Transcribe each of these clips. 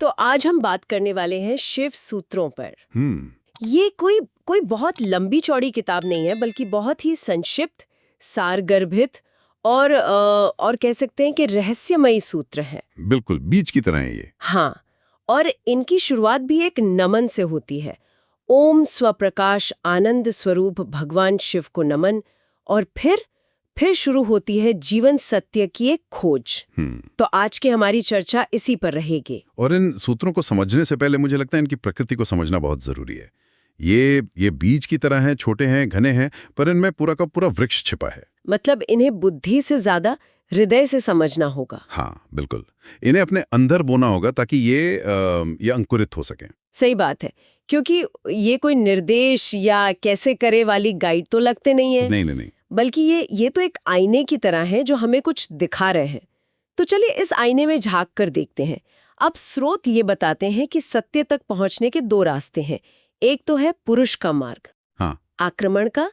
तो आज हम बात करने वाले हैं शिव सूत्रों पर। हम्म। ये कोई बहुत लंबी चौड़ी किताब नहीं है, बल्कि बहुत ही संक्षिप्त, सारगर्भित और कह सकते हैं कि रहस्यमयी सूत्र हैं। बिल्कुल बीज की तरह है ये। हाँ, और इनकी शुरुआत भी एक नमन से होती है। ओम स्वप्रकाश आनंद स्वरूप भगवान शिव को नमन। और फिर शुरू होती है जीवन सत्य की एक खोज। तो आज की हमारी चर्चा इसी पर रहेगी। और इन सूत्रों को समझने से पहले मुझे लगता है इनकी प्रकृति को समझना बहुत जरूरी है। ये बीज की तरह हैं, छोटे हैं, घने हैं, पर इनमें पूरा का पूरा वृक्ष छिपा है। मतलब इन्हें बुद्धि से ज्यादा हृदय से समझना होगा। हाँ बिल्कुल, इन्हें अपने अंदर बोना होगा ताकि ये अंकुरित हो सके। सही बात है, क्योंकि ये कोई निर्देश या कैसे करे वाली गाइड तो लगते नहीं है। नहीं। बल्कि ये तो एक आईने की तरह है जो हमें कुछ दिखा रहे हैं। तो चलिए इस आईने में झांक कर देखते हैं। अब स्रोत ये बताते हैं कि सत्य तक पहुंचने के दो रास्ते हैं। एक तो है पुरुष का मार्ग, हाँ, आक्रमण का,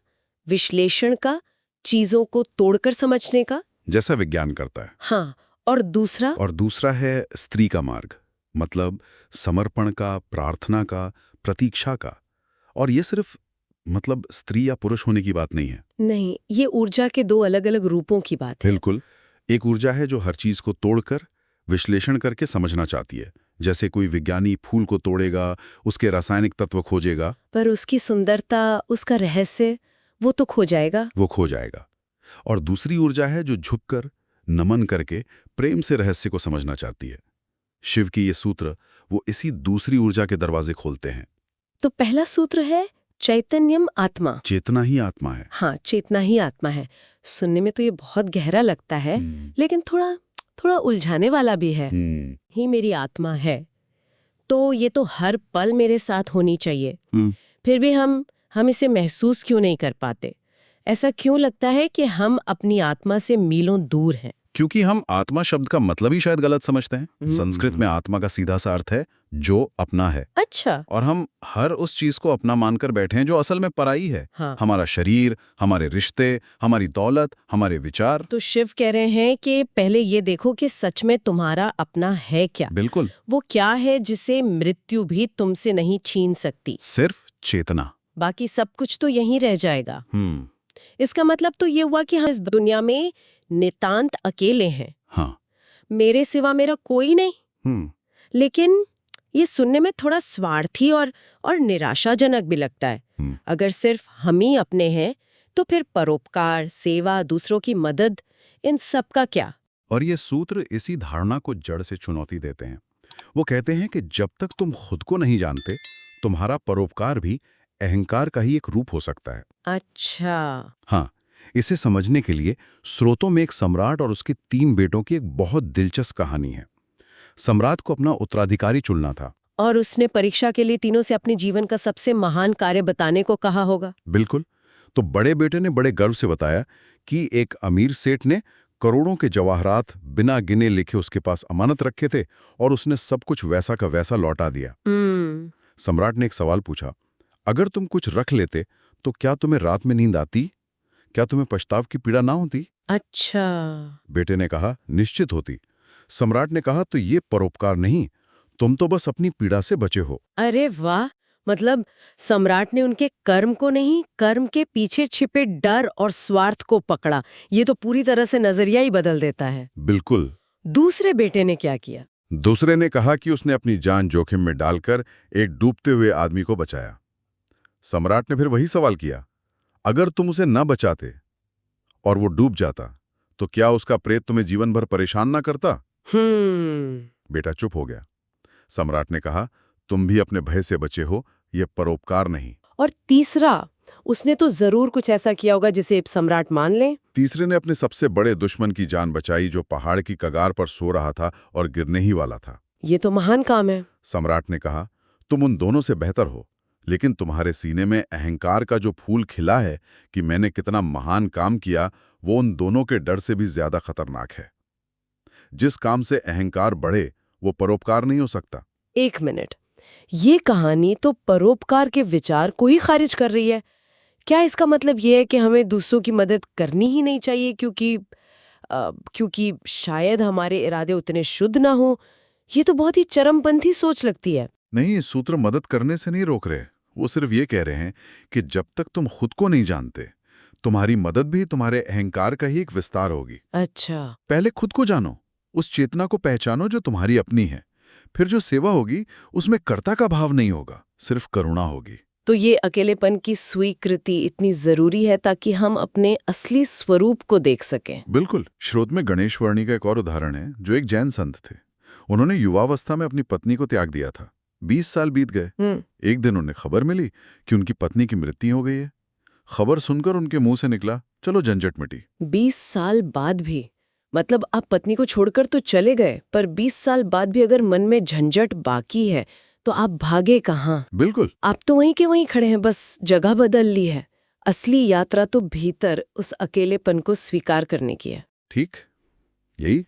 विश्लेषण का, चीजों को तोड़कर समझने का, जैसा विज्ञान करता है। हाँ, और दूसरा है स्त्री का मार्ग, मतलब समर्पण का, प्रार्थना का, प्रतीक्षा का। और ये सिर्फ मतलब स्त्री या पुरुष होने की बात नहीं है। नहीं, ये ऊर्जा के दो अलग अलग रूपों की बात है। बिल्कुल, एक ऊर्जा है जो हर चीज को तोड़कर विश्लेषण करके समझना चाहती है। जैसे कोई विज्ञानी फूल को तोड़ेगा, उसके रासायनिक तत्व खोजेगा, पर उसकी सुंदरता, उसका रहस्य, वो तो खो जाएगा। और दूसरी ऊर्जा है जो झुककर, नमन करके प्रेम से रहस्य को समझना चाहती है। शिव की ये सूत्र वो इसी दूसरी ऊर्जा के दरवाजे खोलते हैं। तो पहला सूत्र है चैतन्यम आत्मा। चेतना ही आत्मा है। हाँ, चेतना ही आत्मा है। सुनने में तो ये बहुत गहरा लगता है, लेकिन थोड़ा उलझाने वाला भी है। ही मेरी आत्मा है, तो ये तो हर पल मेरे साथ होनी चाहिए। फिर भी हम इसे महसूस क्यों नहीं कर पाते? ऐसा क्यों लगता है कि हम अपनी आत्मा से मीलों दूर हैं? क्योंकि हम आत्मा शब्द का मतलब ही शायद गलत समझते हैं। संस्कृत में आत्मा का सीधा सा अर्थ है जो अपना है। अच्छा। और हम हर उस चीज को अपना मानकर बैठे हैं जो असल में पराई है। हाँ। हमारा शरीर, हमारे रिश्ते, हमारी दौलत, हमारे विचार। तो शिव कह रहे हैं कि पहले ये देखो कि सच में तुम्हारा अपना है क्या। बिल्कुल। वो क्या है जिसे मृत्यु भी तुमसे नहीं छीन सकती? सिर्फ चेतना। बाकी सब कुछ तो यहीं रह जाएगा। इसका मतलब तो ये हुआ कि हम इस दुनिया में नितांत अकेले हैं। हाँ। मेरे सिवा मेरा कोई नहीं। लेकिन ये सुनने में थोड़ा स्वार्थी और निराशाजनक भी लगता है। अगर सिर्फ हम ही अपने हैं, तो फिर परोपकार, सेवा, दूसरों की मदद, इन सब का क्या? और ये सूत्र इसी धारणा को जड़ से चुनौती देते हैं। वो कहते हैं कि जब तक तुम खुद को नहीं जानते, तुम्हारा परोपकार भी अहंकार का ही एक रूप हो सकता है। अच्छा। हाँ, इसे समझने के लिए स्रोतों में एक सम्राट और उसके 3 बेटों की एक बहुत दिलचस्प कहानी है। सम्राट को अपना उत्तराधिकारी चुनना था, और उसने परीक्षा के लिए तीनों से अपने जीवन का सबसे महान कार्य बताने को कहा होगा। बिल्कुल। तो बड़े बेटे ने बड़े गर्व से बताया कि एक अमीर सेठ ने करोड़ों के जवाहरात बिना गिने लिखे उसके पास अमानत रखे थे और उसने सब कुछ वैसा का वैसा लौटा दिया। सम्राट ने एक सवाल पूछा, अगर तुम कुछ रख लेते तो क्या तुम्हें रात में नींद आती? क्या तुम्हें पछताव की पीड़ा ना होती? अच्छा। बेटे ने कहा, निश्चित होती। सम्राट ने कहा, तो ये परोपकार नहीं, तुम तो बस अपनी पीड़ा से बचे हो। अरे वाह! मतलब सम्राट ने उनके कर्म को नहीं, कर्म के पीछे छिपे डर और स्वार्थ को पकड़ा। ये तो पूरी तरह से नजरिया ही बदल देता है। बिल्कुल। दूसरे बेटे ने क्या किया? दूसरे ने कहा कि उसने अपनी जान जोखिम में डालकर एक डूबते हुए आदमी को बचाया। सम्राट ने फिर वही सवाल किया, अगर तुम उसे न बचाते और वो डूब जाता, तो क्या उसका प्रेत तुम्हें जीवन भर परेशान ना करता? बेटा चुप हो गया। सम्राट ने कहा, तुम भी अपने भय से बचे हो, यह परोपकार नहीं। और तीसरा, उसने तो जरूर कुछ ऐसा किया होगा जिसे सम्राट मान ले। तीसरे ने अपने सबसे बड़े दुश्मन की जान बचाई, जो पहाड़ की कगार पर सो रहा था और गिरने ही वाला था। ये तो महान काम है। सम्राट ने कहा, तुम उन दोनों से बेहतर हो, लेकिन तुम्हारे सीने में अहंकार का जो फूल खिला है कि मैंने कितना महान काम किया, वो उन दोनों के डर से भी ज्यादा खतरनाक है। जिस काम से अहंकार बढ़े वो परोपकार नहीं हो सकता। एक मिनट, ये कहानी तो परोपकार के विचार को ही खारिज कर रही है। क्या इसका मतलब ये है कि हमें दूसरों की मदद करनी ही नहीं चाहिए क्योंकि शायद हमारे इरादे उतने शुद्ध ना हो, ये तो बहुत ही चरमपंथी सोच लगती है। नहीं, ये सूत्र मदद करने से नहीं रोक रहे। वो सिर्फ ये कह रहे हैं कि जब तक तुम खुद को नहीं जानते, तुम्हारी मदद भी तुम्हारे अहंकार का ही एक विस्तार होगी। अच्छा। पहले खुद को जानो, उस चेतना को पहचानो जो तुम्हारी अपनी है। फिर जो सेवा होगी उसमें कर्ता का भाव नहीं होगा, सिर्फ करुणा होगी। तो ये अकेलेपन की स्वीकृति इतनी जरूरी है ताकि हम अपने असली स्वरूप को देख सकें। बिल्कुल। श्रोत में गणेश वर्णी का एक और उदाहरण है, जो एक जैन संत थे। उन्होंने युवावस्था में अपनी पत्नी को त्याग दिया था। 20 साल बीत गए। एक दिन उन्हें खबर मिली कि उनकी पत्नी की मृत्यु हो गई है। खबर सुनकर उनके मुंह से निकला, चलो झंझट मिटी। 20 साल बाद भी? मतलब आप पत्नी को छोड़कर तो चले गए, पर 20 साल बाद भी अगर मन में झंझट बाकी है तो आप भागे कहाँ? बिल्कुल। आप तो वहीं के वहीं खड़े हैं, बस जगह बदल ली है। असली यात्रा तो भीतर उस अकेलेपन को स्वीकार करने की है। ठीक यही।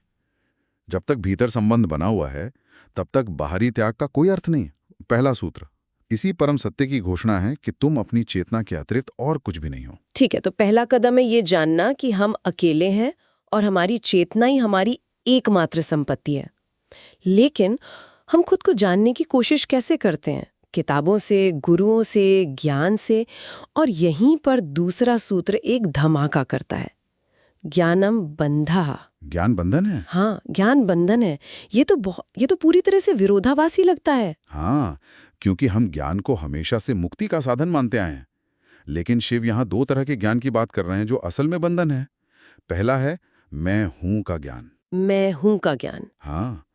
जब तक भीतर संबंध बना हुआ है तब तक बाहरी त्याग का कोई अर्थ नहीं। पहला सूत्र इसी परम सत्य की घोषणा है कि तुम अपनी चेतना के अतिरिक्त और कुछ भी नहीं हो। ठीक है, तो पहला कदम है ये जानना कि हम अकेले हैं और हमारी चेतना ही हमारी एकमात्र संपत्ति है। लेकिन हम खुद को जानने की कोशिश कैसे करते हैं? किताबों से, गुरुओं से, ज्ञान से। और यहीं पर दूसरा सूत्र एक धमाका करता है। ज्ञानम बंधा। ज्ञान बंधन है? हाँ, ज्ञान बंधन है। ये तो पूरी तरह से विरोधाभासी लगता है। हाँ, क्योंकि हम ज्ञान को हमेशा से मुक्ति का साधन मानते आए हैं। लेकिन शिव यहाँ दो तरह के ज्ञान की बात कर रहे हैं जो असल में बंधन है। पहला है मैं हूं का ज्ञान। मैं हूं का ज्ञान। हाँ,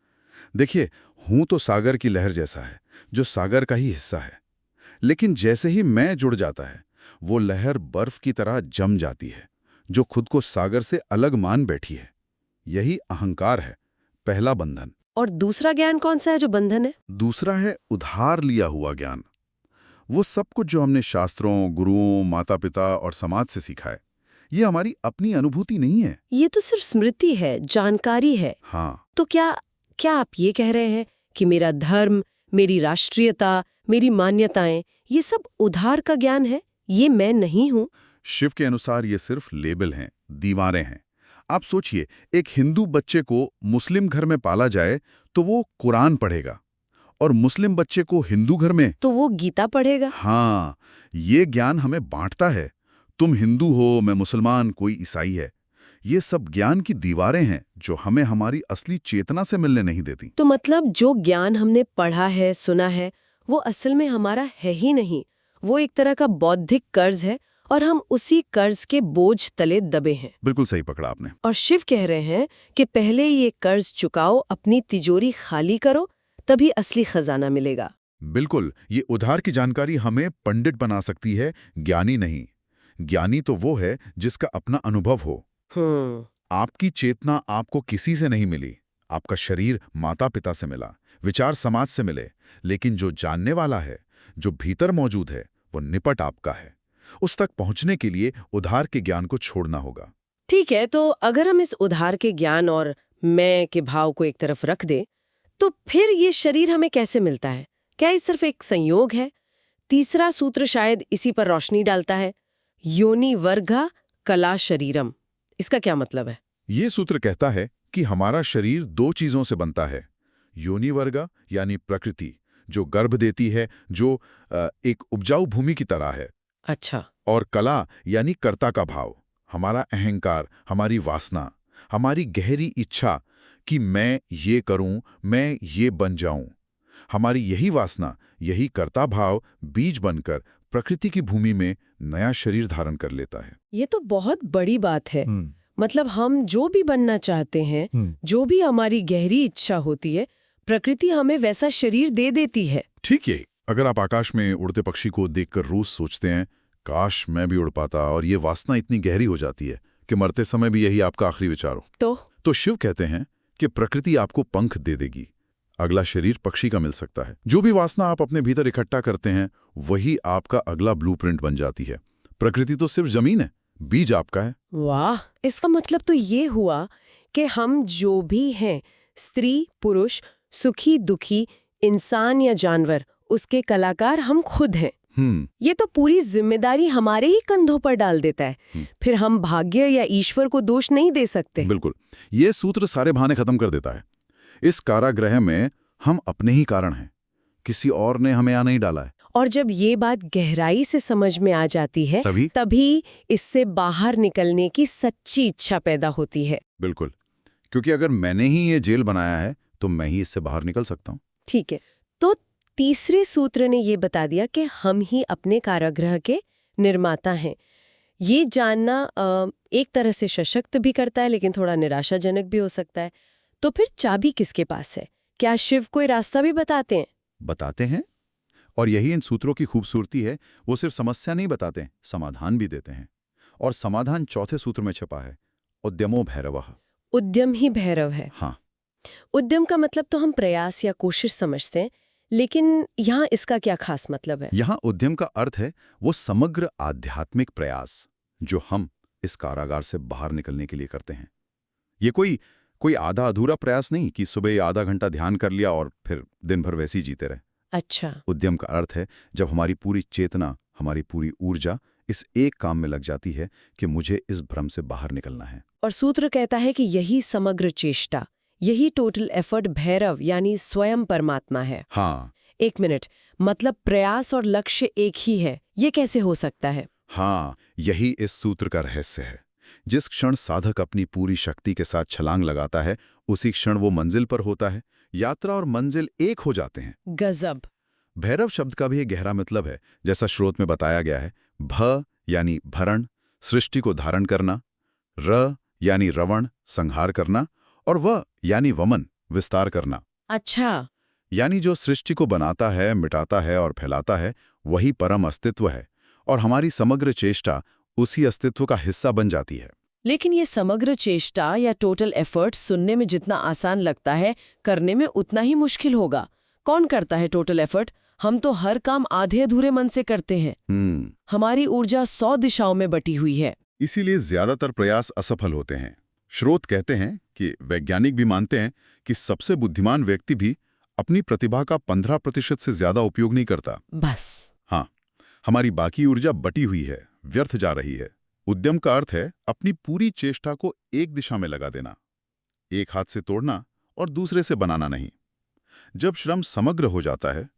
देखिए, हूं तो सागर की लहर जैसा है, जो सागर का ही हिस्सा है। लेकिन जैसे ही मैं जुड़ जाता है, वो लहर बर्फ की तरह जम जाती है, जो खुद को सागर से अलग मान बैठी है। यही अहंकार है, पहला बंधन। और दूसरा ज्ञान कौन सा है जो बंधन है? दूसरा है उधार लिया हुआ ज्ञान। वो सब कुछ जो हमने शास्त्रों, गुरुओं, माता पिता और समाज से सीखा है, ये हमारी अपनी अनुभूति नहीं है। ये तो सिर्फ स्मृति है, जानकारी है। हाँ। तो क्या आप ये कह रहे हैं कि मेरा धर्म, मेरी राष्ट्रीयता, मेरी मान्यताएं, ये सब उधार का ज्ञान है? ये मैं नहीं हूं? शिव के अनुसार ये सिर्फ लेबल हैं, दीवारें हैं। आप सोचिए, एक हिंदू बच्चे को मुस्लिम घर में पाला जाए तो वो कुरान पढ़ेगा, और मुस्लिम बच्चे को हिंदू घर में तो वो गीता पढ़ेगा। हाँ, ये ज्ञान हमें बांटता है। तुम हिंदू हो, मैं मुसलमान, कोई ईसाई है। ये सब ज्ञान की दीवारें हैं जो हमें हमारी असली चेतना से मिलने नहीं देती। तो मतलब जो ज्ञान हमने पढ़ा है, सुना है, वो असल में हमारा है ही नहीं। वो एक तरह का बौद्धिक कर्ज है और हम उसी कर्ज के बोझ तले दबे हैं। बिल्कुल सही पकड़ा आपने। और शिव कह रहे हैं कि पहले ये कर्ज चुकाओ, अपनी तिजोरी खाली करो, तभी असली खजाना मिलेगा। बिल्कुल। ये उधार की जानकारी हमें पंडित बना सकती है, ज्ञानी नहीं। ज्ञानी तो वो है जिसका अपना अनुभव हो। आपकी चेतना आपको किसी से नहीं मिली। आपका शरीर माता पिता से मिला, विचार समाज से मिले। लेकिन जो जानने वाला है, जो भीतर मौजूद है, वो निपट आपका है। उस तक पहुंचने के लिए उधार के ज्ञान को छोड़ना होगा। ठीक है, तो अगर हम इस उधार के ज्ञान और मैं के भाव को एक तरफ रख दें, तो फिर ये शरीर हमें कैसे मिलता है? क्या ये सिर्फ एक संयोग है? तीसरा सूत्र शायद इसी पर रोशनी डालता है। योनि वर्गा कला शरीरम। इसका क्या मतलब है? ये सूत्र कहता है कि हमारा शरीर दो चीजों से बनता है। योनि वर्गा यानी प्रकृति, जो गर्भ देती है, जो एक उपजाऊ भूमि की तरह है। अच्छा। और कला यानी कर्ता का भाव, हमारा अहंकार, हमारी वासना, हमारी गहरी इच्छा कि मैं ये करूं, मैं ये बन जाऊं। हमारी यही वासना, यही कर्ता भाव बीज बनकर प्रकृति की भूमि में नया शरीर धारण कर लेता है। ये तो बहुत बड़ी बात है। मतलब हम जो भी बनना चाहते हैं, जो भी हमारी गहरी इच्छा होती है, प्रकृति हमें वैसा शरीर दे देती है। ठीक है। अगर आप आकाश में उड़ते पक्षी को देखकर रोज सोचते हैं, काश मैं भी उड़ पाता, और ये वासना इतनी गहरी हो जाती है कि मरते समय भी यही आपका आखिरी विचार हो, तो शिव कहते हैं कि प्रकृति आपको पंख दे देगी। अगला शरीर पक्षी का मिल सकता है। जो भी वासना आप अपने भीतर इकट्ठा करते हैं, वही आपका अगला ब्लूप्रिंट बन जाती है। प्रकृति तो सिर्फ जमीन है, बीज आपका है। वाह, इसका मतलब तो ये हुआ कि हम जो भी हैं, स्त्री, पुरुष, सुखी, दुखी, इंसान या जानवर, उसके कलाकार हम खुद हैं। ये तो पूरी जिम्मेदारी हमारे ही कंधों पर डाल देता है। फिर हम भाग्य या ईश्वर को दोष नहीं दे सकते। बिल्कुल। ये सूत्र सारे बहाने खत्म कर देता है। इस कारागृह में हम अपने ही कारण हैं, किसी और ने हमें यहाँ नहीं डाला है। और जब ये बात गहराई से समझ में आ जाती है तभी इससे बाहर निकलने की सच्ची इच्छा पैदा होती है। बिल्कुल, क्योंकि अगर मैंने ही ये जेल बनाया है तो मैं ही इससे बाहर निकल सकता हूँ। ठीक है, तो तीसरे सूत्र ने ये बता दिया कि हम ही अपने कारागृह के निर्माता हैं। ये जानना एक तरह से सशक्त भी करता है, लेकिन थोड़ा निराशाजनक भी हो सकता है। तो फिर चाबी किसके पास है? क्या शिव कोई रास्ता भी बताते हैं? बताते हैं, और यही इन सूत्रों की खूबसूरती है। वो सिर्फ समस्या नहीं बताते, समाधान भी देते हैं। और समाधान चौथे सूत्र में छपा है, उद्यमो भैरवः। उद्यम ही भैरव है। हाँ, उद्यम का मतलब तो हम प्रयास या कोशिश समझते हैं, लेकिन यहाँ इसका क्या खास मतलब है? यहाँ उद्यम का अर्थ है वो समग्र आध्यात्मिक प्रयास जो हम इस कारागार से बाहर निकलने के लिए करते हैं। ये कोई आधा अधूरा प्रयास नहीं कि सुबह आधा घंटा ध्यान कर लिया और फिर दिन भर वैसे ही जीते रहे। अच्छा। उद्यम का अर्थ है जब हमारी पूरी चेतना, हमारी पूरी ऊर्जा इस एक काम में लग जाती है कि मुझे इस भ्रम से बाहर निकलना है। और सूत्र कहता है कि यही समग्र चेष्टा, यही टोटल एफर्ट भैरव यानी स्वयं परमात्मा है। हाँ। एक मिनट, मतलब प्रयास और लक्ष्य एक ही है, ये कैसे हो सकता है? हाँ, यही इस सूत्र का रहस्य है। जिस क्षण साधक अपनी पूरी शक्ति के साथ छलांग लगाता है, उसी क्षण वो मंजिल पर होता है। यात्रा और मंजिल एक हो जाते हैं। गजब। भैरव शब्द का भी एक गहरा मतलब है, जैसा स्रोत में बताया गया है। भ यानी भरण, सृष्टि को धारण करना, र यानी रवण, संहार करना, और व यानी वमन, विस्तार करना। अच्छा। यानी जो सृष्टि को बनाता है, मिटाता है और फैलाता है, वही परम अस्तित्व है, और हमारी समग्र चेष्टा उसी अस्तित्व का हिस्सा बन जाती है। लेकिन ये समग्र चेष्टा या टोटल एफर्ट सुनने में जितना आसान लगता है, करने में उतना ही मुश्किल होगा। कौन करता है टोटल एफर्ट? हम तो हर काम आधे अधूरे मन से करते हैं। हमारी ऊर्जा 100 दिशाओं में बटी हुई है। इसीलिए ज्यादातर प्रयास असफल होते हैं। स्रोत कहते हैं कि वैज्ञानिक भी मानते हैं कि सबसे बुद्धिमान व्यक्ति भी अपनी प्रतिभा का 15% से ज्यादा उपयोग नहीं करता। बस। हाँ, हमारी बाकी ऊर्जा बटी हुई है, व्यर्थ जा रही है। उद्यम का अर्थ है अपनी पूरी चेष्टा को एक दिशा में लगा देना, एक हाथ से तोड़ना और दूसरे से बनाना नहीं। जब श्रम समग्र हो जाता है,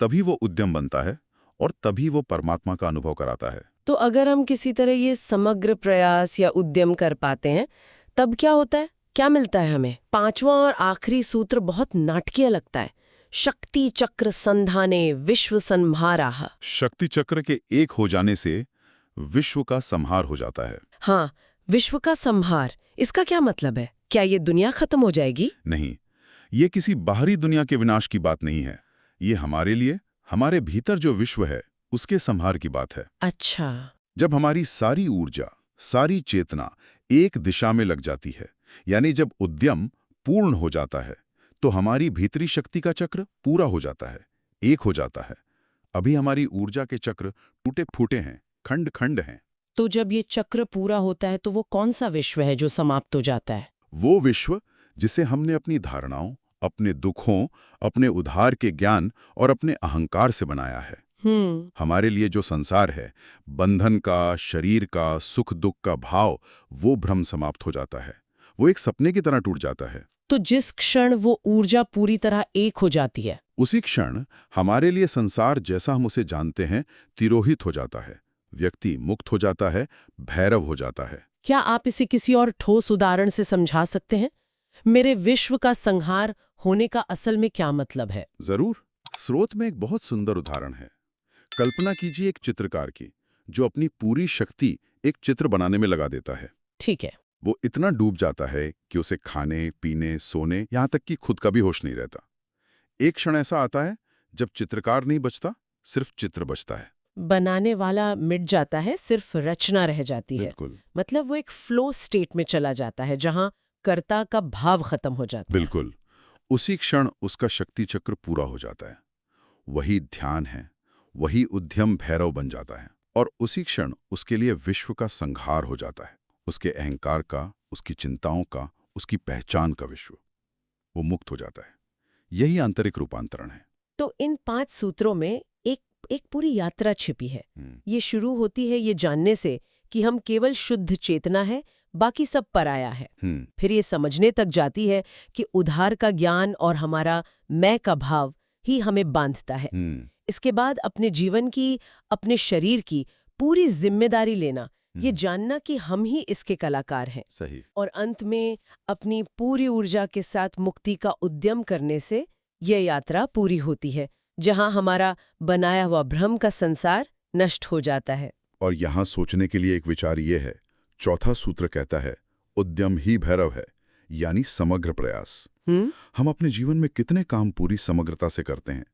तभी वो उद्यम बनता है, और तभी वो परमात्मा का अनुभव कराता है। तो अगर हम किसी तरह ये समग्र प्रयास या उद्यम कर पाते हैं, तब क्या होता है? क्या मिलता है हमें? पांचवा और आखिरी सूत्र बहुत नाटकीय लगता है। शक्ति चक्र संधाने विश्व संहाराः। शक्ति चक्र के एक हो जाने से विश्व का संहार हो जाता है। हाँ, विश्व का संहार, इसका क्या मतलब है? क्या ये दुनिया खत्म हो जाएगी? नहीं, ये किसी बाहरी दुनिया के विनाश की बात नहीं है। ये हमारे लिए, हमारे भीतर जो विश्व है, उसके संहार की बात है। अच्छा। जब हमारी सारी ऊर्जा, सारी चेतना एक दिशा में लग जाती है, यानी जब उद्यम पूर्ण हो जाता है, तो हमारी भीतरी शक्ति का चक्र पूरा हो जाता है, एक हो जाता है। अभी हमारी ऊर्जा के चक्र टूटे फूटे हैं, खंड खंड हैं। तो जब ये चक्र पूरा होता है तो वो कौन सा विश्व है जो समाप्त हो जाता है? वो विश्व जिसे हमने अपनी धारणाओं, अपने दुखों, अपने उधार के ज्ञान और अपने अहंकार से बनाया है। हमारे लिए जो संसार है, बंधन का, शरीर का, सुख दुख का भाव, वो भ्रम समाप्त हो जाता है। वो एक सपने की तरह टूट जाता है। तो जिस क्षण वो ऊर्जा पूरी तरह एक हो जाती है, उसी क्षण हमारे लिए संसार जैसा हम उसे जानते हैं तिरोहित हो जाता है। व्यक्ति मुक्त हो जाता है, भैरव हो जाता है। क्या आप इसे किसी और ठोस उदाहरण से समझा सकते हैं? मेरे विश्व का संहार होने का असल में क्या मतलब है? जरूर। स्रोत में एक बहुत सुंदर उदाहरण है। कल्पना कीजिए एक चित्रकार की, जो अपनी पूरी शक्ति एक चित्र बनाने में लगा देता है। ठीक है। वो इतना डूब जाता है कि उसे खाने, पीने, सोने, यहाँ तक कि खुद का भी होश नहीं रहता। एक क्षण ऐसा आता है जब चित्रकार नहीं बचता, सिर्फ चित्र बचता है। बनाने वाला मिट जाता है, सिर्फ रचना रह जाती है। बिल्कुल। मतलब वो एक फ्लो स्टेट में चला जाता है जहां कर्ता का भाव खत्म हो जाता है। बिल्कुल। उसी क्षण उसका शक्ति चक्र पूरा हो जाता है। वही ध्यान है, वही उद्यम भैरव बन जाता है, और उसी क्षण उसके लिए विश्व का संहार हो जाता है। उसके अहंकार का, उसकी चिंताओं का, उसकी पहचान का विश्व, वो मुक्त हो जाता है। यही आंतरिक रूपांतरण है। तो इन 5 सूत्रों में एक पूरी यात्रा छिपी है। ये शुरू होती है ये जानने से कि हम केवल शुद्ध चेतना है, बाकी सब पराया है। फिर ये समझने तक जाती है कि उधार का ज्ञान और हमारा मैं का भाव ही हमें बांधता है। इसके बाद अपने जीवन की, अपने शरीर की पूरी जिम्मेदारी लेना, ये जानना कि हम ही इसके कलाकार हैं। सही। और अंत में अपनी पूरी ऊर्जा के साथ मुक्ति का उद्यम करने से ये यात्रा पूरी होती है, जहां हमारा बनाया हुआ भ्रम का संसार नष्ट हो जाता है। और यहाँ सोचने के लिए एक विचार ये है, चौथा सूत्र कहता है, उद्यम ही भैरव है, यानी समग्र प्रयास। हम अपने जीवन में कितने काम पूरी समग्रता से करते हैं?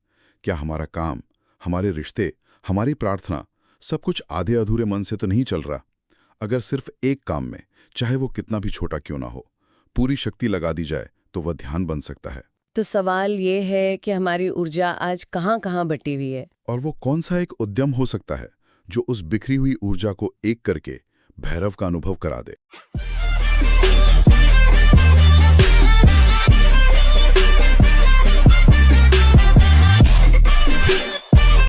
क्या हमारा काम, हमारे रिश्ते, हमारी प्रार्थना सब कुछ आधे अधूरे मन से तो नहीं चल रहा? अगर सिर्फ एक काम में, चाहे वो कितना भी छोटा क्यों ना हो, पूरी शक्ति लगा दी जाए तो वह ध्यान बन सकता है। तो सवाल ये है कि हमारी ऊर्जा आज कहाँ-कहाँ बटी हुई है? और वो कौन सा एक उद्यम हो सकता है जो उस बिखरी हुई ऊर्जा को एक करके भैरव का अनुभव करा दे।